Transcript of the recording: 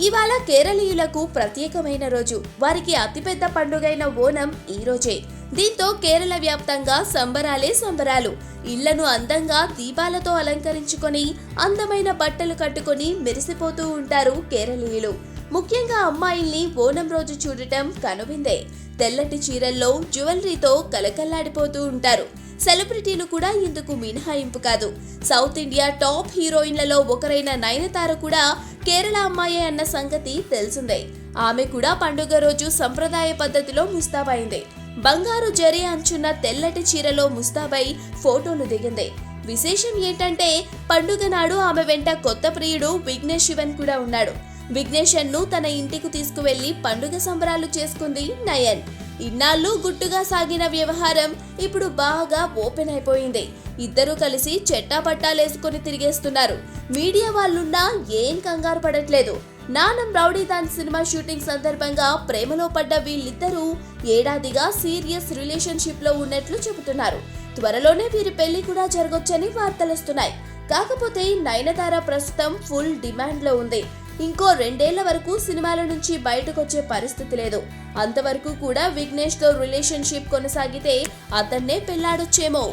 ఇవాళ కేరళీయులకు ప్రత్యేకమైన రోజు. వారికి అతిపెద్ద పండుగైన ఓనం ఈ రోజే. దీంతో కేరళ వ్యాప్తంగా సంబరాలే సంబరాలు. ఇళ్లను అందంగా దీపాలతో అలంకరించుకొని అందమైన బట్టలు కట్టుకొని మెరిసిపోతూ ఉంటారు కేరళీయులు. ముఖ్యంగా అమ్మాయిల్ని ఓనం రోజు చూడటం కనువిందే. తెల్లటి చీరల్లో జ్యువెలరీతో కలకల్లాడిపోతూ ఉంటారు. సెలబ్రిటీలు కూడా ఇందుకు మినహాయింపు కాదు. సౌత్ ఇండియా టాప్ హీరోయిన్లలో ఒకరైన నయనతార కూడా కేరళ అమ్మాయే అన్న సంగతి తెలిసిందే. ఆమె కూడా పండుగ రోజు సంప్రదాయ పద్ధతిలో ముస్తాబైంది. బంగారు జరీ అంచున్న తెల్లటి చీరలో ముస్తాబై ఫోటోలు దిగింది. విశేషం ఏంటంటే పండుగ నాడు ఆమె వెంట కొత్త ప్రియుడు విఘ్నేష్ శివన్ కూడా ఉన్నాడు. విఘ్నేషన్ను తన ఇంటికి తీసుకువెళ్లి పండుగ సంబరాలు చేసుకుంది నయన్. ఇన్నాళ్ళు గుట్టుగా సాగిన వ్యవహారం ఇప్పుడు బాగా ఓపెన్ అయిపోయింది. ఇద్దరూ కలిసి చెట్టాపట్టాలేసుకొని తిరిగేస్తున్నారు. మీడియా వాళ్ళున్నా ఏం కంగారు పడట్లేదు. నానం రౌడీదాన్ సినిమా షూటింగ్ సందర్భంగా ప్రేమలో పడ్డ వీళ్ళిద్దరూ ఏడాదిగా సీరియస్ రిలేషన్షిప్ లో ఉన్నట్లు చెబుతున్నారు. త్వరలోనే వీరి పెళ్లి కూడా జరగొచ్చని వార్తలొస్తున్నాయి. కాకపోతే నయనతార ప్రస్తుతం ఫుల్ డిమాండ్ లో ఉంది. ఇంకో 2 ఏళ్ల వరకు సినిమాల నుంచి బయటకొచ్చే పరిస్థితి లేదు. అంతవరకు కూడా విఘ్నేష్ తో రిలేషన్షిప్ కొనసాగితే అతన్నే పెళ్లాడొచ్చేమో.